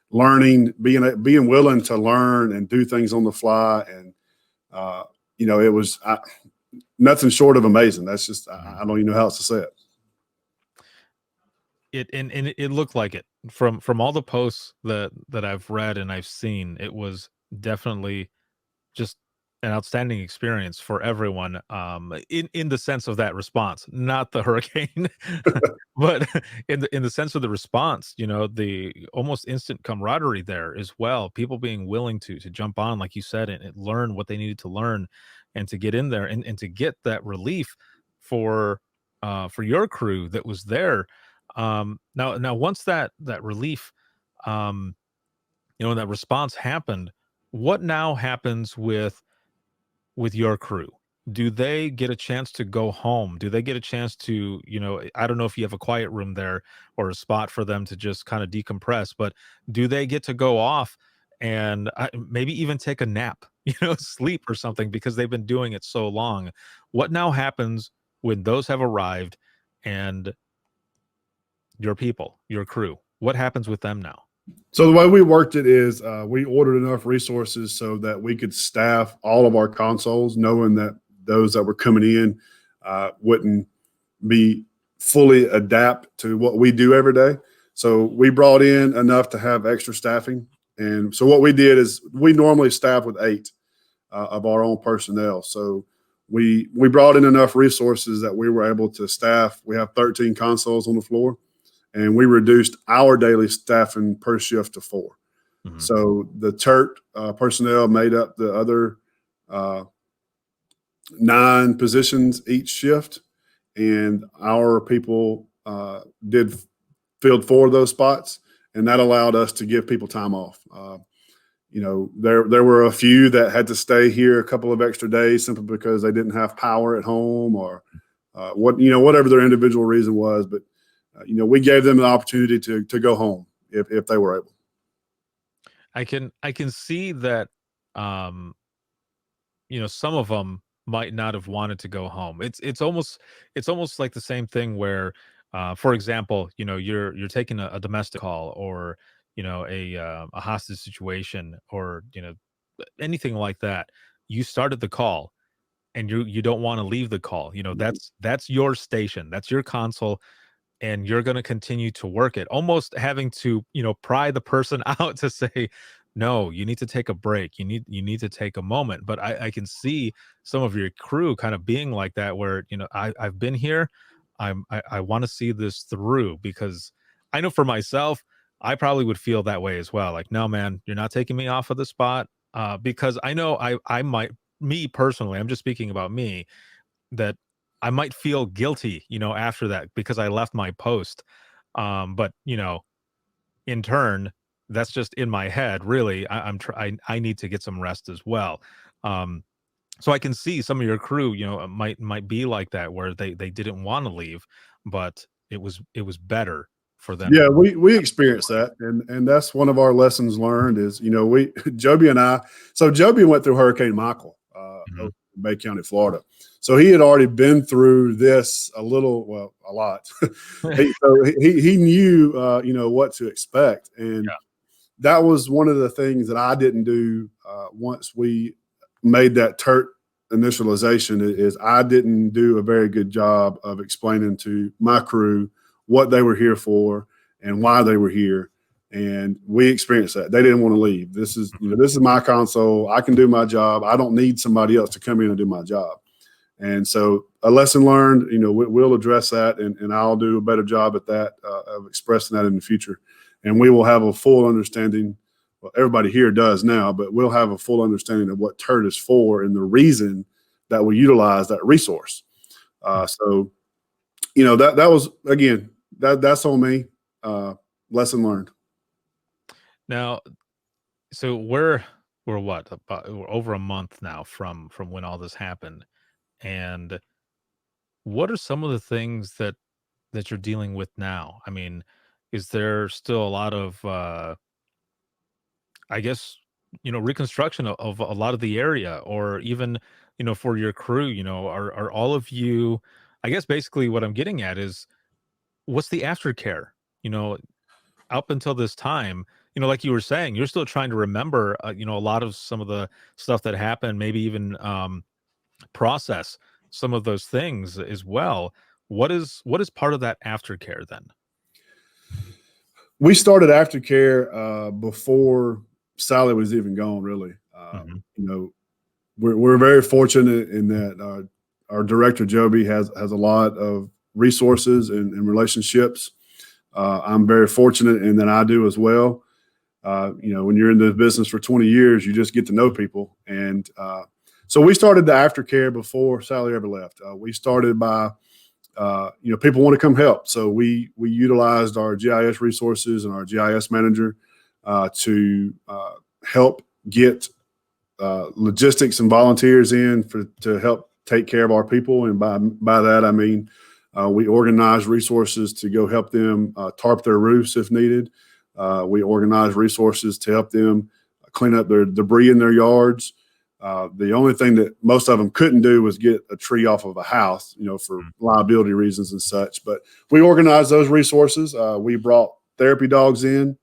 learning, being willing to learn and do things on the fly, and it was nothing short of amazing. That's just I don't even know how else to say it. And it looked like it from all the posts that I've read and I've seen. It was definitely just an outstanding experience for everyone, in the sense of that response, not the hurricane but in the sense of the response, the almost instant camaraderie there as well, people being willing to jump on, like you said, and learn what they needed to learn, and to get in there and to get that relief for your crew that was there. Now once that relief, um, and that response happened, what now happens with your crew? Do they get a chance to go home? Do they get a chance to, I don't know if you have a quiet room there or a spot for them to just kind of decompress, but do they get to go off and maybe even take a nap, sleep or something, because they've been doing it so long? What now happens when those have arrived and your people, your crew, what happens with them now? So the way we worked it is we ordered enough resources so that we could staff all of our consoles, knowing that those that were coming in wouldn't be fully adapt to what we do every day. So we brought in enough to have extra staffing. And so what we did is we normally staff with 8 of our own personnel. So we brought in enough resources that we were able to staff. We have 13 consoles on the floor, and we reduced our daily staffing per shift to 4. Mm-hmm. So the TERT personnel made up the other 9 positions each shift, and our people filled 4 of those spots, and that allowed us to give people time off. There were a few that had to stay here a couple of extra days simply because they didn't have power at home or whatever their individual reason was, but we gave them the opportunity to go home if they were able. I can see that, some of them might not have wanted to go home. It's almost like the same thing where, for example, you're taking a domestic call, or a hostage situation, or anything like that. You started the call, and you don't want to leave the call. That's your station, that's your console, and you're going to continue to work it, almost having to pry the person out to say, no, you need to take a break, you need to take a moment. But I can see some of your crew kind of being like that, where I've been here, I want to see this through, because I know for myself, I probably would feel that way as well. Like, no, man, you're not taking me off of the spot, because I know I might, me personally, I'm just speaking about me, that I might feel guilty, after that, because I left my post. But in turn, that's just in my head. Really, I need to get some rest as well. So I can see some of your crew, might be like that, where they didn't want to leave, but it was better for them. Yeah, we experienced that, and that's one of our lessons learned is Joby and I. So Joby went through Hurricane Michael, over in Bay County, Florida. So he had already been through this a lot. he knew what to expect, and that was one of the things that I didn't do once we made that TERT initialization. Is I didn't do a very good job of explaining to my crew what they were here for and why they were here. And we experienced that. They didn't want to leave. This is my console. I can do my job. I don't need somebody else to come in and do my job. And so a lesson learned, we'll address that, and I'll do a better job at that, of expressing that in the future. And we will have a full understanding. Well, everybody here does now, but we'll have a full understanding of what TERT is for and the reason that we utilize that resource. So, that was, again, that's on me. Lesson learned. Now, so we're what, we're over a month now from when all this happened, and what are some of the things that you're dealing with now? I mean, is there still a lot of, I guess, reconstruction of a lot of the area, or even, for your crew, are all of you, I guess basically what I'm getting at is, what's the aftercare, up until this time? Like you were saying, you're still trying to remember, a lot of some of the stuff that happened, maybe even process some of those things as well. What is part of that aftercare then? We started aftercare before Sally was even gone, really. We're very fortunate in that our director Joby has a lot of resources and relationships. I'm very fortunate in that I do as well. When you're in the business for 20 years, you just get to know people. And so we started the aftercare before Sally ever left. We started by, people want to come help. So we utilized our GIS resources and our GIS manager to help get logistics and volunteers in to help take care of our people. And by that, I mean, we organize resources to go help them tarp their roofs if needed. We organize resources to help them clean up their debris in their yards. The only thing that most of them couldn't do was get a tree off of a house, for liability reasons and such. But we organized those resources. We brought therapy dogs in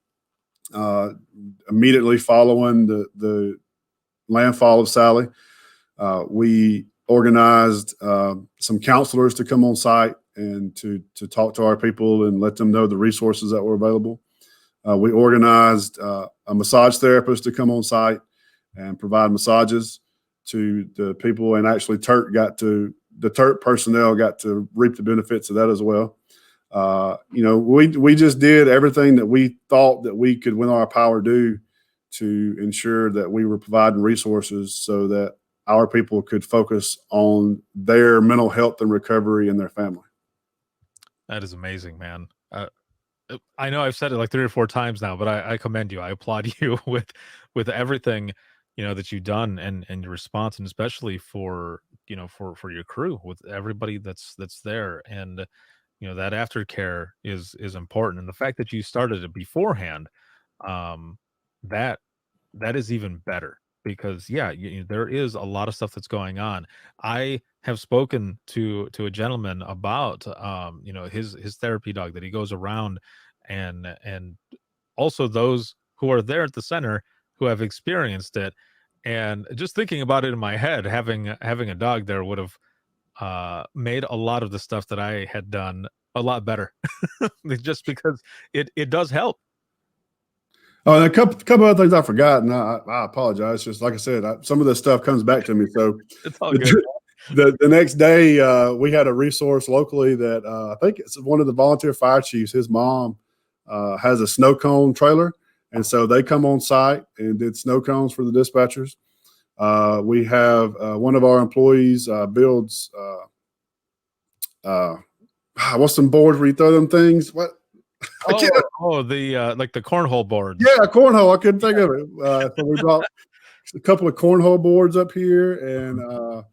immediately following the landfall of Sally. We organized some counselors to come on site and to talk to our people and let them know the resources that were available. We organized a massage therapist to come on site and provide massages to the people, and actually the TERT personnel got to reap the benefits of that as well. We just did everything that we thought that we could, within our power, do to ensure that we were providing resources so that our people could focus on their mental health and recovery and their family. That is amazing, man. I know I've said it like 3 or 4 times now, but I commend you. I applaud you with everything, that you've done and your response, and especially for your crew, with everybody that's there. And, that aftercare is important. And the fact that you started it beforehand, that is even better, because there is a lot of stuff that's going on. I have spoken to a gentleman about his therapy dog that he goes around, and also those who are there at the center who have experienced it. And just thinking about it in my head, having a dog there would have made a lot of the stuff that I had done a lot better, just because it does help. Oh, and a couple other things I forgot, and I apologize. Just like I said, some of this stuff comes back to me. So It's all good. the next day, we had a resource locally that I think it's one of the volunteer fire chiefs. His mom has a snow cone trailer, and so they come on site and did snow cones for the dispatchers. We have one of our employees builds what's some boards where you throw them things? What? The like the cornhole boards. Yeah, cornhole. I couldn't think of it. So we brought a couple of cornhole boards up here, and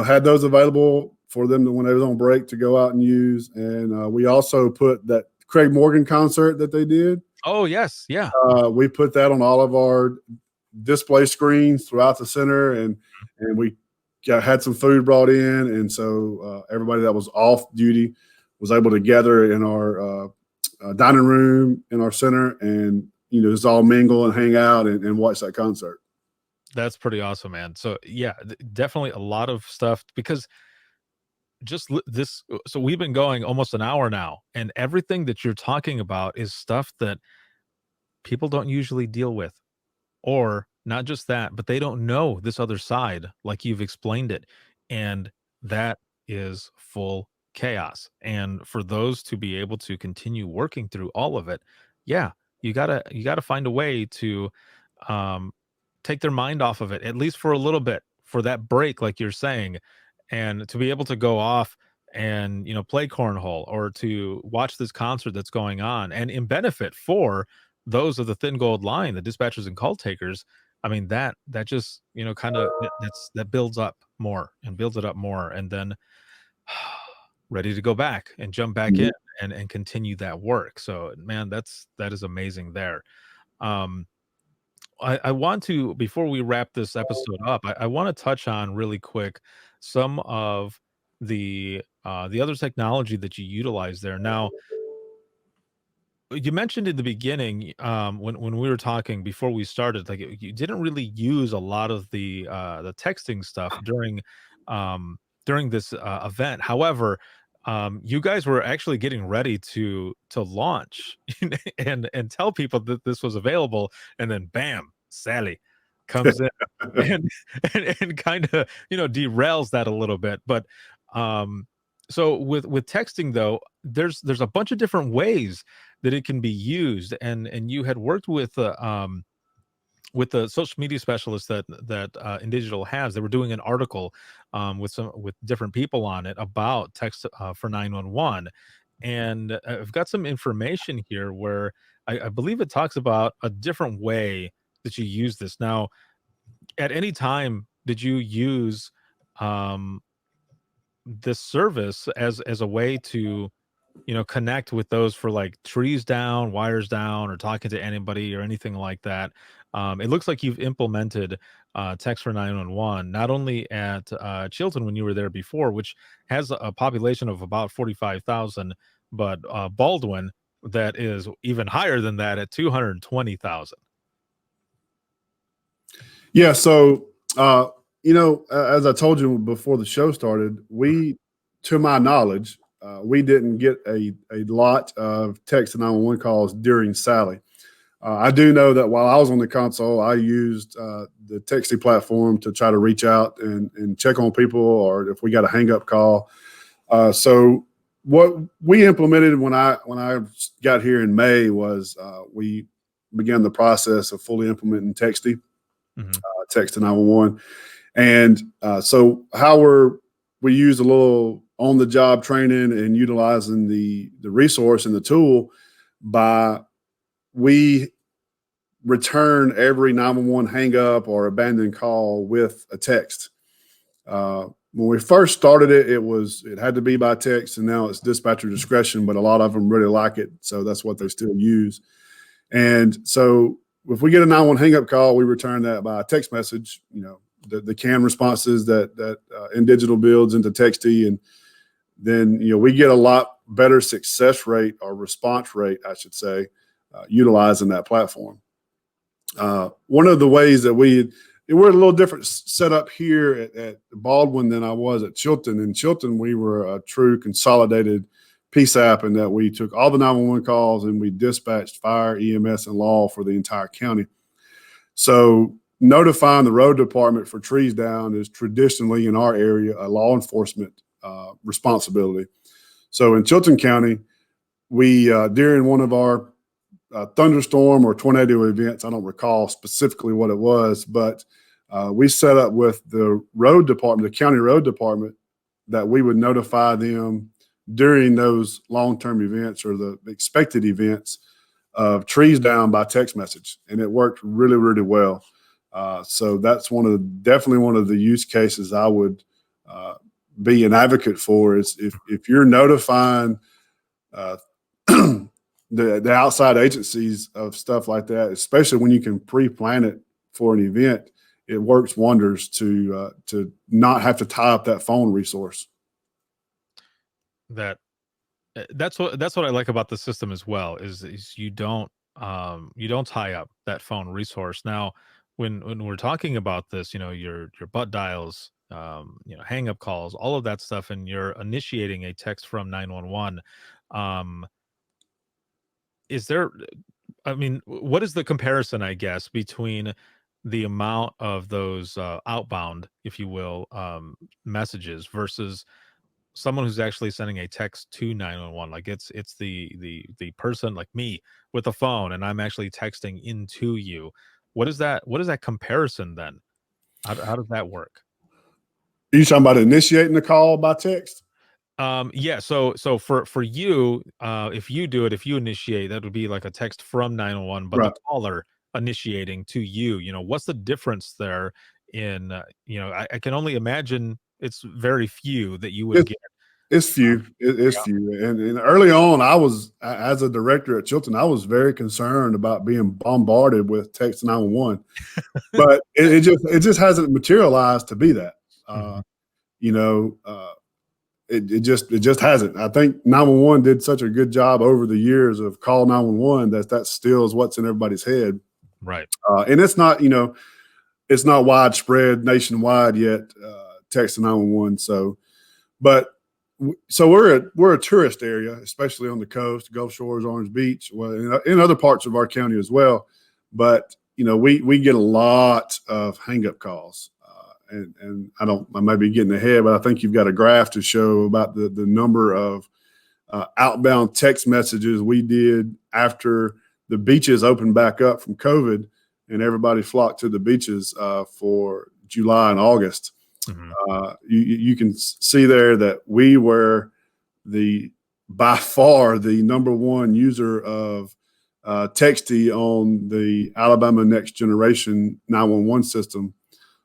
had those available for them when they was on break to go out and use. And we also put that Craig Morgan concert that they did. Oh yes, yeah. We put that on all of our display screens throughout the center, and we had some food brought in, and so everybody that was off duty was able to gather in our dining room in our center, and just all mingle and hang out and watch that concert. That's pretty awesome, man. So definitely a lot of stuff, because just this. So we've been going almost an hour now, and everything that you're talking about is stuff that people don't usually deal with. Or not just that, but they don't know this other side like you've explained it. And that is full chaos. And for those to be able to continue working through all of it, you gotta find a way to take their mind off of it, at least for a little bit, for that break, like you're saying, and to be able to go off and play cornhole, or to watch this concert that's going on, and in benefit for those of the thin gold line, the dispatchers and call takers. I mean, that just kind of that builds up more and builds it up more, and then ready to go back and jump back in and continue that work. So man, that is amazing there. I want to, before we wrap this episode up, I want to touch on really quick some of the other technology that you utilize there. Now, you mentioned in the beginning, when we were talking before we started, like you didn't really use a lot of the texting stuff during this event. However, you guys were actually getting ready to launch and tell people that this was available, and then bam, Sally comes in and kind of derails that a little bit. But So with texting though, there's a bunch of different ways that it can be used, and you had worked with the social media specialist that InDigital has. They were doing an article with different people on it about text for 911, and I've got some information here where I believe it talks about a different way that you use this. Now, at any time, did you use um, this service as a way to connect with those for like trees down, wires down, or talking to anybody or anything like that? It looks like you've implemented text for 911 not only at Chilton when you were there before, which has a population of about 45,000, but Baldwin that is even higher than that at 220,000. Yeah. So, as I told you before the show started, to my knowledge, we didn't get a lot of text and 911 calls during Sally. I do know that while I was on the console, I used the texting platform to try to reach out and check on people, or if we got a hang up call. So what we implemented when I got here in May was we began the process of fully implementing texting, text to 911. And so how we use a little on the job training and utilizing the resource and the tool we return every 911 hang up or abandoned call with a text. When we first started it had to be by text, and now it's dispatcher discretion, but a lot of them really like it. So that's what they still use. And so if we get a 911 hang up call, we return that by a text message, the canned responses that InDigital builds into Texty. And then, we get a lot better success rate or response rate, I should say, utilizing that platform. One of the ways that we're a little different setup here at Baldwin than I was at Chilton. In Chilton, we were a true consolidated PSAP in that we took all the 911 calls and we dispatched fire, EMS, and law for the entire county. So notifying the road department for trees down is traditionally in our area a law enforcement responsibility. So in Chilton County, we during one of our thunderstorm or tornado events, I don't recall specifically what it was, but we set up with the road department, the county road department, that we would notify them during those long-term events or the expected events of trees down by text message. And it worked really, really well. So that's definitely one of the use cases I would be an advocate for, is if you're notifying the outside agencies of stuff like that, especially when you can pre-plan it for an event, it works wonders to not have to tie up that phone resource. That's what I like about the system as well, is you don't tie up that phone resource. Now, when we're talking about this, your butt dials, hang up calls, all of that stuff, and you're initiating a text from 911. What is the comparison, I guess, between the amount of those outbound, if you will, messages versus someone who's actually sending a text to 911? Like it's the person like me with a phone, and I'm actually texting into you. What is that comparison then? How does that work? Are you talking about initiating the call by text? Yeah. So for you, if you initiate, that would be like a text from 911, but Right. the caller initiating to you. What's the difference there? In I can only imagine it's very few that you would get. It's few. It's few. And early on, I was, as a director at Chilton, I was very concerned about being bombarded with text 911, but it just hasn't materialized to be that. It just hasn't. I think 911 did such a good job over the years of call 911 that still is what's in everybody's head. Right. And it's not, it's not widespread nationwide yet, text 911. So we're a tourist area, especially on the coast, Gulf Shores, Orange Beach, well, in other parts of our county as well. But we get a lot of hang up calls, and I may be getting ahead, but I think you've got a graph to show about the number of outbound text messages we did after the beaches opened back up from COVID, and everybody flocked to the beaches for July and August. You can see there that we were by far the number one user of Texty on the Alabama Next Generation 911 system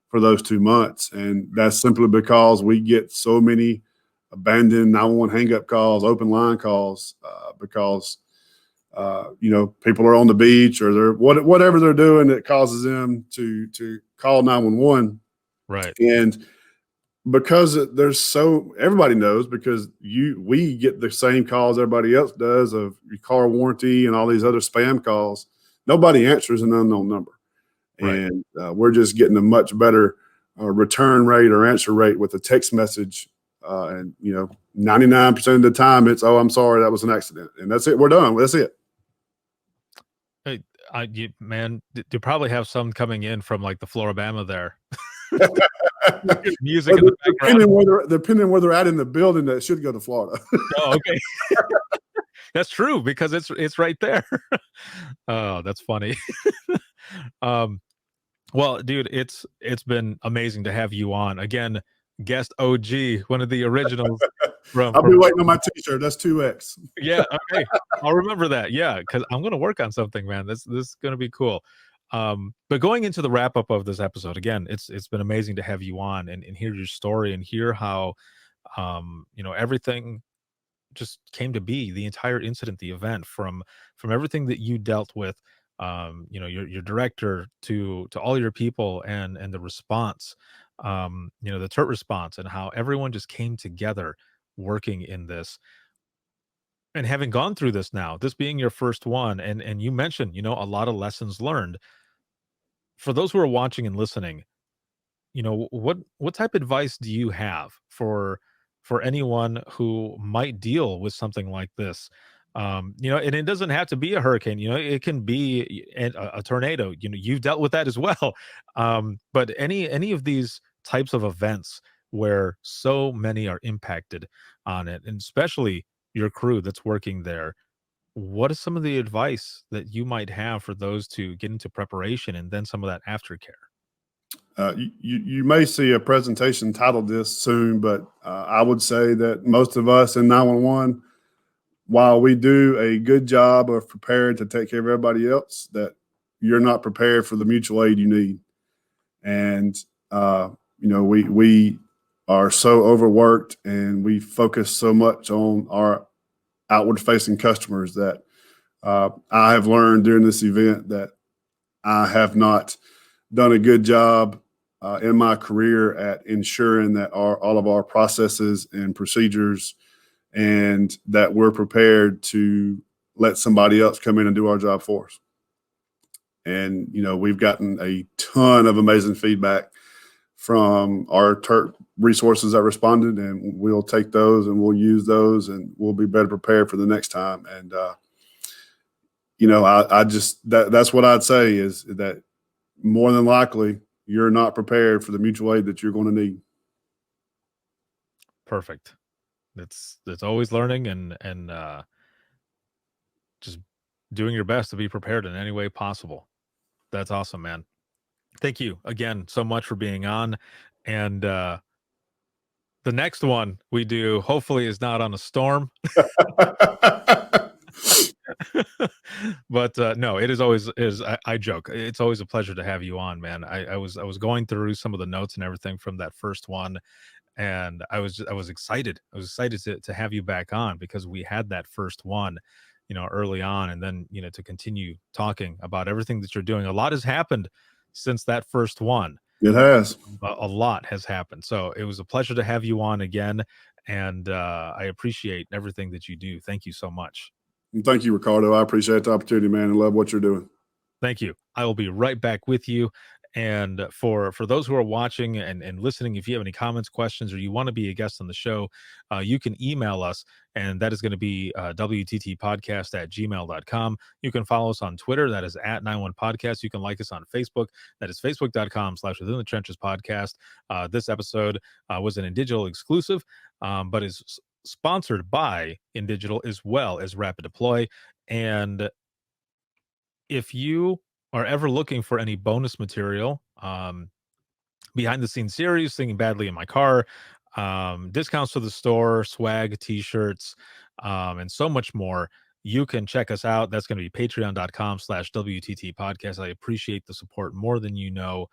for those 2 months. And that's simply because we get so many abandoned 911 hang-up calls, open line calls, because people are on the beach or they're whatever they're doing that causes them to call 911. Right. And because everybody knows, because we get the same calls everybody else does of your car warranty and all these other spam calls. Nobody answers an unknown number. Right. And we're just getting a much better return rate or answer rate with a text message. And 99% of the time it's, "Oh, I'm sorry, that was an accident," and that's it. We're done. That's it. Man, you probably have some coming in from like the Floribama there. Music in the background. Depending where they're at in the building, that should go to Florida. Oh, okay. That's true, because it's right there. Oh, that's funny. Well, dude, it's been amazing to have you on again. Guest OG, one of the originals. I'll be waiting on my T-shirt. That's 2X. Yeah, okay. I'll remember that. Yeah, because I'm going to work on something, man. This is going to be cool. But going into the wrap up of this episode, again, it's been amazing to have you on and hear your story and hear how everything just came to be, the entire incident, the event, from everything that you dealt with, your director to all your people and the response, the TERT response, and how everyone just came together working in this. And having gone through this now, this being your first one, and you mentioned, a lot of lessons learned. For those who are watching and listening, what type of advice do you have for anyone who might deal with something like this? And it doesn't have to be a hurricane. It can be a tornado. You've dealt with that as well. But any of these types of events where so many are impacted on it, and especially your crew that's working there, what is some of the advice that you might have for those to get into preparation and then some of that aftercare? You may see a presentation titled this soon, but I would say that most of us in 911, while we do a good job of preparing to take care of everybody else, that you're not prepared for the mutual aid you need. And, we are so overworked and we focus so much on our outward facing customers that I have learned during this event that I have not done a good job in my career at ensuring that all of our processes and procedures, and that we're prepared to let somebody else come in and do our job for us. And, we've gotten a ton of amazing feedback from our TERT resources that responded, and we'll take those and we'll use those and we'll be better prepared for the next time. And, that's what I'd say is that more than likely you're not prepared for the mutual aid that you're going to need. Perfect. It's always learning and just doing your best to be prepared in any way possible. That's awesome, man. Thank you again so much for being on. And the next one we do hopefully is not on a storm. But no, it is always I joke. It's always a pleasure to have you on, man. I was going through some of the notes and everything from that first one, and I was excited. I was excited to have you back on because we had that first one, early on, and then to continue talking about everything that you're doing. A lot has happened since that first one. It has. A lot has happened. So it was a pleasure to have you on again, and I appreciate everything that you do. Thank you so much. Thank you, Ricardo. I appreciate the opportunity, man, and love what you're doing. Thank you. I will be right back with you. And for those who are watching and listening, if you have any comments, questions, or you want to be a guest on the show, you can email us, and that is going to be wttpodcast@gmail.com. You can follow us on Twitter, that is @91podcast. You can like us on Facebook, that is facebook.com/within the trenches podcast. This episode was an InDigital exclusive, but is sponsored by InDigital as well as Rapid Deploy. And if you are ever looking for any bonus material, behind the scenes series, Singing Badly in My Car, discounts to the store, swag, t-shirts, and so much more, you can check us out. That's going to be patreon.com/WTT podcast. I appreciate the support more than you know,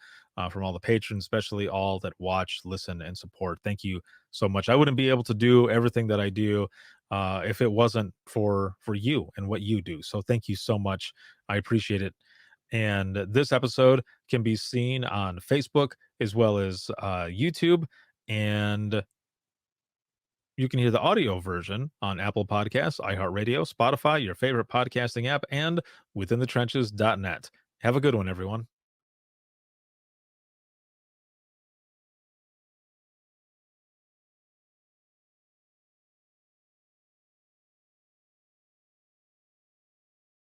from all the patrons, especially all that watch, listen, and support. Thank you so much. I wouldn't be able to do everything that I do if it wasn't for you and what you do. So thank you so much. I appreciate it. And this episode can be seen on Facebook as well as YouTube. And you can hear the audio version on Apple Podcasts, iHeartRadio, Spotify, your favorite podcasting app, and withinthetrenches.net. Have a good one, everyone.